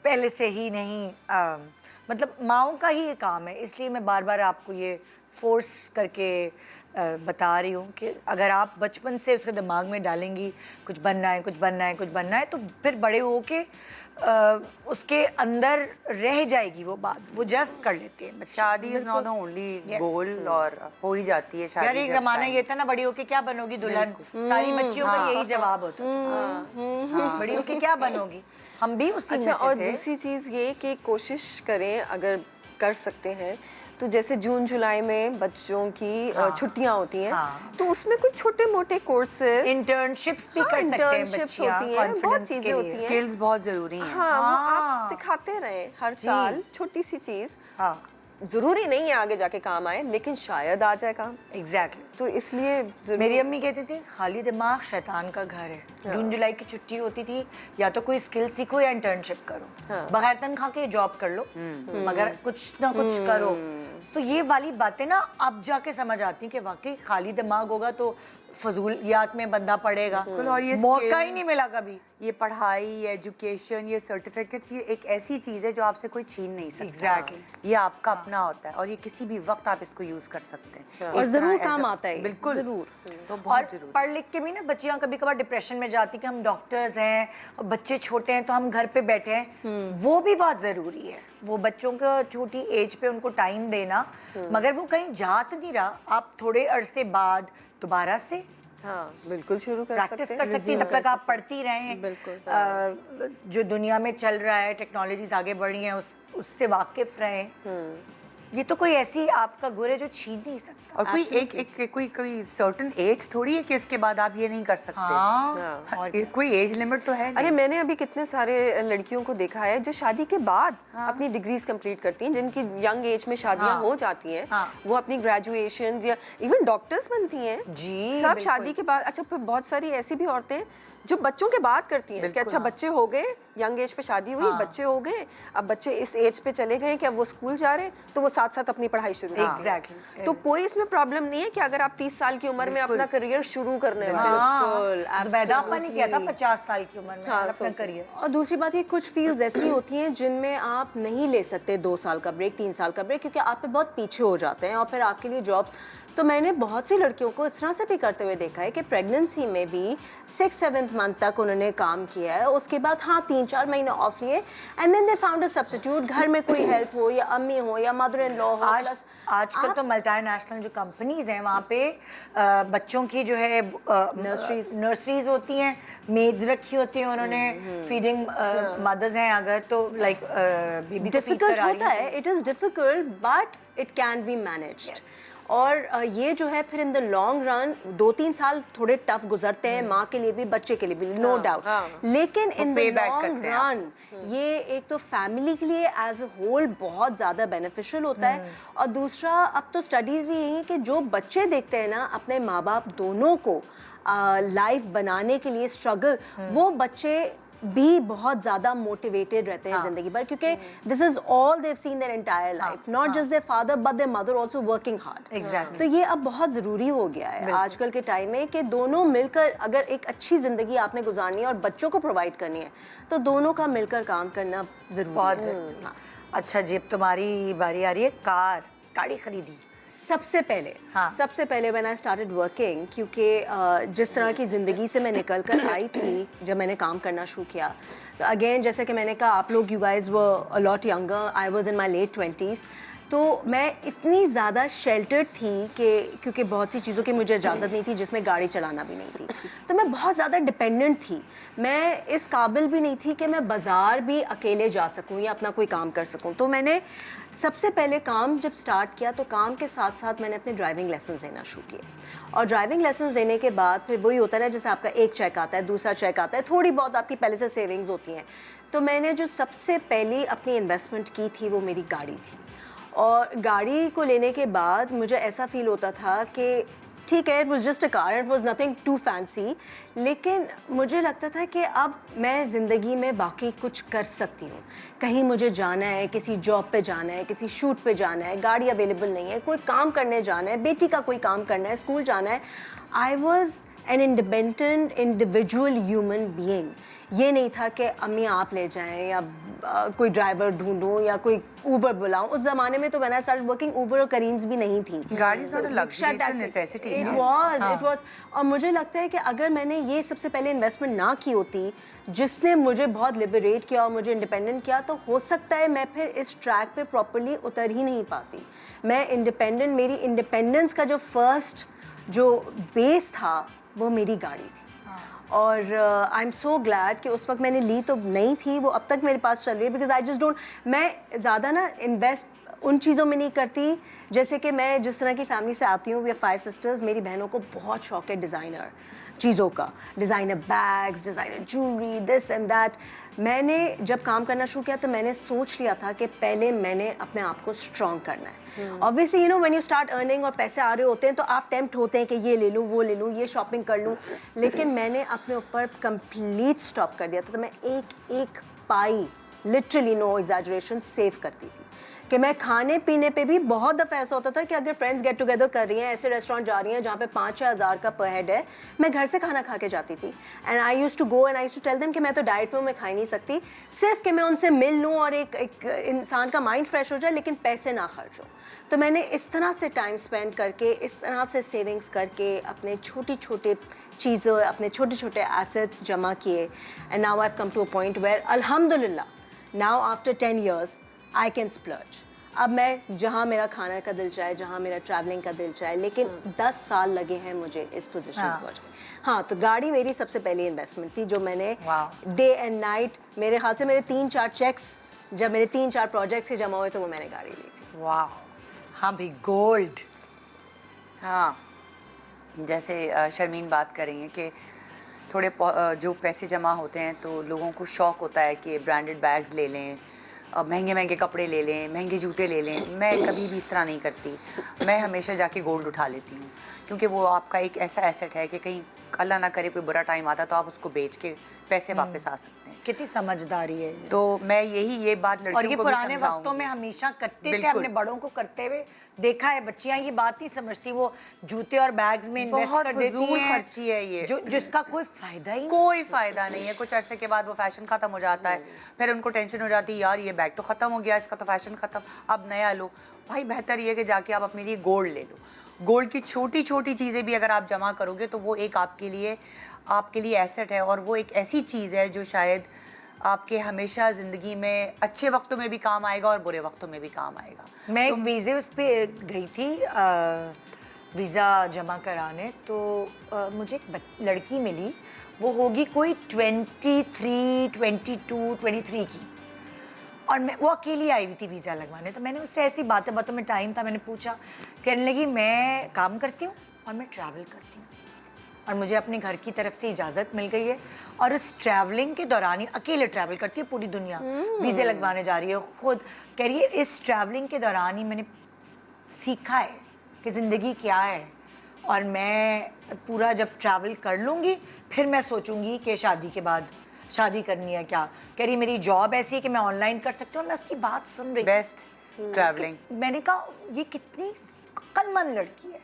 پہلے سے ہی نہیں مطلب ماؤں کا ہی یہ کام ہے، اس لیے میں بار بار آپ کو یہ فورس کر کے بتا رہی ہوں کہ اگر آپ بچپن سے اس کے دماغ میں ڈالیں گی کچھ بننا ہے کچھ بننا ہے کچھ بننا ہے، تو پھر بڑے ہو کے اس کے اندر رہ جائے گی وہ بات، وہ جذب کر لیتے ہیں بچے. شادی is not the only goal, اور ہو ہی جاتی ہے شادی. یار ایک زمانہ یہ تھا نا، بڑی ہو کے کیا بنو گی دلہن، ساری بچیوں کا یہی جواب ہوتا تھا، بڑی ہو کے کیا بنو گی. ہم بھی اسی میں سے تھے. اور دوسری چیز یہ کہ کوشش کریں اگر کر سکتے ہیں تو جیسے جون جولائی میں بچوں کی چھٹیاں ہوتی ہیں تو اس میں کچھ چھوٹے موٹے کورسز، انٹرنشپس بھی کر سکتے ہیں انٹرنشپس ہوتی ہیں، بہت چیزیں ہوتی ہیں، اسکلز بہت ضروری ہیں. ہاں وہ آپ سکھاتے رہیں ہر سال چھوٹی سی چیز. ضروری نہیں ہے آگے جا کے کام آئے، لیکن شاید آ جائے کام. ایگزیکٹلی. تو اس لیے میری امی کہتی تھی خالی دماغ شیطان کا گھر ہے. جون جولائی کی چھٹی ہوتی تھی، یا تو کوئی اسکل سیکھو یا انٹرنشپ کرو، بغیر تنخواہ کے جاب کر لو مگر کچھ نہ کچھ کرو. تو یہ والی باتیں نا اب جا کے سمجھ آتی ہیں کہ واقعی خالی دماغ ہوگا تو فضولیات میں بندہ پڑے گا، اور یہ موقع ہی نہیں ملا کبھی. یہ پڑھائی، یہ ایجوکیشن، یہ سرٹیفکیٹس، یہ ایک ایسی چیز ہے جو آپ سے کوئی چھین نہیں سکتا. ایگزیکٹلی. یہ آپ کا اپنا ہوتا ہے اور یہ کسی بھی وقت آپ اس کو یوز کر سکتے ہیں اور ضرور کام آتا ہے. بالکل ضرور. تو اور بہت ضروری. پڑھ لکھ کے بھی نا بچیاں کبھی کبھار ڈپریشن میں جاتی کہ ہم ڈاکٹرز ہیں، بچے چھوٹے ہیں تو ہم گھر پہ بیٹھے ہیں. وہ بھی بہت ضروری ہے، وہ بچوں کو چھوٹی ایج پہ ان کو ٹائم دینا، مگر وہ کہیں جات نہیں رہا. آپ تھوڑے عرصے بعد دوبارہ سے ہاں بالکل شروع پریکٹس کر سکتی ہیں. تب تک آپ پڑھتی رہیں. جو دنیا میں چل رہا ہے، ٹیکنالوجیز آگے بڑھ رہی ہیں، اس سے واقف رہیں. یہ تو کوئی ایسی آپ کا گر ہے جو چھین نہیں سکتا. اور کوئی سرٹن ایج تھوڑی ہے کہ اس کے بعد آپ یہ نہیں کر سکتے. کوئی ایج لمٹ تو ہے. ارے میں نے ابھی کتنے سارے لڑکیوں کو دیکھا ہے جو شادی کے بعد اپنی ڈگریز کمپلیٹ کرتی ہیں، جن کی ینگ ایج میں شادیاں ہو جاتی ہیں، وہ اپنی گریجویشن یا ایون ڈاکٹرز بنتی ہیں سب شادی کے بعد. اچھا پھر بہت ساری ایسی بھی عورتیں جو بچوں کے بعد کرتی ہیں کہ اچھا بچے ہو گئے، ینگ ایج پہ شادی ہوئی، بچے ہو گئے، اب بچے اس ایج پہ چلے گئے کہ اب وہ اسکول جا رہے ہیں تو وہ ساتھ ساتھ اپنی پڑھائی شروع کرتے ہیں. تو کوئی اس میں پرابلم نہیں ہے کہ اگر آپ 30 سال کی عمر میں اپنا کریئر شروع کرنے والے. زبیدہ آپا نے کیا تھا 50 سال کی عمر میں اپنا کریئر. اور دوسری بات یہ کچھ فیلڈز ایسی ہوتی ہیں جن میں آپ نہیں لے سکتے 2 سال کا بریک، 3 سال کا بریک، کیونکہ آپ پہ بہت پیچھے ہو جاتے ہیں اور پھر آپ کے لیے جاب. تو میں نے بہت سی لڑکیوں کو اس طرح سے بھی کرتے ہوئے دیکھا ہے کہ پریگننسی میں بھی 6-7 منتھ تک انہوں نے کام کیا ہے، اس کے بعد 3-4 مہینے آف لیے، and then they found a substitute. گھر میں کوئی ہیلپ ہو یا امی ہو یا مدر ان لا ہو. آج کل تو ملٹی نیشنل جو کمپنیز ہیں وہاں پہ بچوں کی جو ہے نرسریز ہوتی ہیں، میڈز رکھی ہوتی ہیں انہوں نے، فیڈنگ مدرز ہیں اگر تو لائک بیبی کو فیڈ ڈیفیکلٹ ہوتا ہے. It is difficult but it can be managed. اور یہ جو ہے پھر ان دا لانگ رن 2-3 سال تھوڑے ٹف گزرتے ہیں ماں کے لیے بھی بچے کے لیے بھی، نو ڈاؤٹ، لیکن ان دا لانگ رن یہ ایک تو فیملی کے لیے ایز اے ہول بہت زیادہ بینیفیشل ہوتا ہے. اور دوسرا اب تو اسٹڈیز بھی یہی ہیں کہ جو بچے دیکھتے ہیں نا اپنے ماں باپ دونوں کو لائف بنانے کے لیے اسٹرگل، وہ بچے بھی بہت زیادہ موٹیویٹیڈ رہتے ہیں زندگی بھر، کیونکہ this is all they've seen their entire life, not just their father but their mother also working hard. تو یہ اب بہت ضروری ہو گیا ہے آج کل کے ٹائم میں کہ دونوں مل کر اگر ایک اچھی زندگی آپ نے گزارنی ہے اور بچوں کو پرووائڈ کرنی ہے تو دونوں کا مل کر کام کرنا ضروری ہے. اچھا جی، اب تمہاری باری آ رہی ہے. گاڑی خریدی سب سے پہلے when I started working، کیونکہ جس طرح کی زندگی سے میں نکل کر آئی تھی جب میں نے کام کرنا شروع کیا، تو اگین جیسے کہ میں نے کہا آپ لوگ you guys were a lot younger، I was in my late 20s، تو میں اتنی زیادہ شیلٹرڈ تھی کہ کیونکہ بہت سی چیزوں کی مجھے اجازت نہیں تھی جس میں گاڑی چلانا بھی نہیں تھی، تو میں بہت زیادہ ڈپینڈنٹ تھی. میں اس قابل بھی نہیں تھی کہ میں بازار بھی اکیلے جا سکوں یا اپنا کوئی کام کر سکوں. تو میں نے سب سے پہلے کام جب سٹارٹ کیا تو کام کے ساتھ ساتھ میں نے اپنے ڈرائیونگ لیسنس دینا شروع کیے. اور ڈرائیونگ لیسنس دینے کے بعد پھر وہی ہوتا ہے نا جیسے آپ کا ایک چیک آتا ہے، دوسرا چیک آتا ہے، تھوڑی بہت آپ کی پہلے سے سیونگز ہوتی ہیں. تو میں نے جو سب سے پہلی اپنی انویسٹمنٹ کی تھی وہ میری گاڑی تھی. اور گاڑی کو لینے کے بعد مجھے ایسا فیل ہوتا تھا کہ ٹھیک ہے، it was just a car, it was nothing too fancy, لیکن مجھے لگتا تھا کہ اب میں زندگی میں باقی کچھ کر سکتی ہوں. کہیں مجھے جانا ہے، کسی جاب پہ جانا ہے، کسی شوٹ پہ جانا ہے، گاڑی اویلیبل نہیں ہے، کوئی کام کرنے جانا ہے، بیٹی کا کوئی کام کرنا ہے، اسکول جانا ہے. I was an independent individual human being. یہ نہیں تھا کہ امی آپ لے جائیں یا کوئی ڈرائیور ڈھونڈوں یا کوئی اوبر بلاؤں. اس زمانے میں تو when I started working Uber اور کرینز بھی نہیں تھی. گاڑی is not a luxury, it's a necessity. It was. اور مجھے لگتا ہے کہ اگر میں نے یہ سب سے پہلے انویسٹمنٹ نہ کی ہوتی جس نے مجھے بہت لبریٹ کیا اور مجھے انڈیپینڈنٹ کیا, تو ہو سکتا ہے میں پھر اس ٹریک پہ پراپرلی اتر ہی نہیں پاتی. میں انڈیپینڈنٹ, میری انڈیپینڈنس کا جو فرسٹ جو بیس تھا وہ میری گاڑی تھی. اور آئی ایم سو گلیڈ کہ اس وقت میں نے لی تو نہیں تھی, وہ اب تک میرے پاس چل رہی ہے. بیکاز آئی جسٹ ڈونٹ, میں زیادہ نا انویسٹ ان چیزوں میں نہیں کرتی. جیسے کہ میں جس طرح کی فیملی سے آتی ہوں, وی آر 5 سسٹرز, میری بہنوں کو بہت شوق ہے ڈیزائنر چیزوں کا, designer bags, designer jewellery, this and that. میں نے جب کام کرنا شروع کیا تو میں نے سوچ لیا تھا کہ پہلے میں نے اپنے آپ کو اسٹرانگ کرنا ہے. Obviously, you know, when you start earning اور پیسے آ رہے ہوتے ہیں تو آپ ٹیمپٹ ہوتے ہیں کہ یہ لے لوں, وہ لے لوں, یہ شاپنگ کر لوں. لیکن میں نے اپنے اوپر کمپلیٹ اسٹاپ کر دیا تھا. تو میں ایک پائی, لٹرلی نو ایگزیجریشن, سیو کرتی تھی. کہ میں کھانے پینے پہ بھی بہت دفعہ ایسا ہوتا تھا کہ اگر فرینڈس گیٹ ٹوگیدر کر رہی ہیں, ایسے ریسٹورینٹ جا رہی ہیں جہاں پہ 5-6 ہزار کا پر ہیڈ ہے, میں گھر سے کھانا کھا کے جاتی تھی. And I used to go and I used to tell them کہ میں تو ڈائٹ پہ ہوں, میں کھا ہی نہیں سکتی, صرف کہ میں ان سے مل لوں اور ایک انسان کا مائنڈ فریش ہو جائے, لیکن پیسے نہ خرچ ہو. تو میں نے اس طرح سے ٹائم اسپینڈ کر کے, اس طرح سے سیونگس کر کے اپنے چھوٹی چھوٹے چیزیں, اپنے چھوٹے چھوٹے ایسیٹس جمع کیے. And now I have come to a point where الحمد للہ now after 10 years I can splurge. اب میں جہاں میرا کھانا کا دل چاہے, جہاں میرا ٹریولنگ کا دل چاہے, لیکن 10 سال لگے ہیں مجھے اس پوزیشن پہنچ گئے. ہاں, تو گاڑی میری سب سے پہلی انویسٹمنٹ تھی جو میں نے ڈے اینڈ نائٹ, میرے خیال سے میرے 3-4 چیکس جب میرے 3-4 پروجیکٹس کے جمع ہوئے تو وہ میں نے گاڑی لی تھی. واو, ہاں بھی گولڈ. ہاں, جیسے شرمین بات کر رہی ہیں کہ تھوڑے جو پیسے جمع ہوتے ہیں تو لوگوں کو شوق ہوتا ہے کہ برانڈڈ بیگز لے لیں, مہنگے مہنگے کپڑے لے لیں, مہنگے جوتے لے لیں. میں کبھی بھی اس طرح نہیں کرتی. میں ہمیشہ جا کے گولڈ اٹھا لیتی ہوں, کیونکہ وہ آپ کا ایک ایسا ایسٹ ہے کہ کہیں اللہ نہ کرے کوئی برا ٹائم آتا تو آپ اس کو بیچ کے پیسے واپس آ سکتے ہیں. کتنی سمجھداری ہے. تو میں یہ بات لڑکیوں کو بھی سمجھاؤں گی. اور یہ پرانے وقتوں میں ہمیشہ کرتے تھے, ہم نے بڑوں کو کرتے ہوئے دیکھا ہے. بچیاں یہ بات نہیں سمجھتی, وہ جوتے اور بیگز میں انویسٹ کر دیتی ہیں. خرچی ہے یہ, جس کا کوئی فائدہ ہی کوئی فائدہ نہیں ہے. کچھ عرصے کے بعد وہ فیشن ختم ہو جاتا ہے, پھر ان کو ٹینشن ہو جاتی ہے یار یہ بیگ تو ختم ہو گیا, اس کا تو فیشن ختم, اب نیا لو. بھائی بہتر یہ کہ جا کے آپ اپنے لیے گولڈ لے لو. گولڈ کی چھوٹی چھوٹی چیزیں بھی اگر آپ جمع کرو گے تو وہ ایک آپ کے لیے ایسٹ ہے, اور وہ ایک ایسی چیز ہے جو شاید آپ کے ہمیشہ زندگی میں اچھے وقتوں میں بھی کام آئے گا اور برے وقتوں میں بھی کام آئے گا. میں ایک ویزے اس پہ گئی تھی ویزا جمع کرانے, تو مجھے ایک لڑکی ملی, وہ ہوگی کوئی 23, 22, 23 کی, اور وہ اکیلی آئی ہوئی تھی ویزا لگوانے. تو میں نے اس سے ایسی باتوں میں ٹائم تھا, میں نے پوچھا, کہنے لگی میں کام کرتی ہوں اور میں ٹریول کرتی ہوں, اور مجھے اپنے گھر کی طرف سے اجازت مل گئی ہے, اور اس ٹریولنگ کے دوران ہی اکیلے ٹریول کرتی ہے پوری دنیا, ویزے لگوانے جا رہی ہے خود. کہہ رہی ہے اس ٹریولنگ کے دوران ہی میں نے سیکھا ہے کہ زندگی کیا ہے, اور میں پورا جب ٹریول کر لوں گی پھر میں سوچوں گی کہ شادی کے بعد شادی کرنی ہے کیا. کہہ رہی میری جاب ایسی ہے کہ میں آن لائن کر سکتی ہوں. اور میں اس کی بات سن رہی, بیسٹ ٹریولنگ. میں نے کہا یہ کتنی عقل مند لڑکی ہے.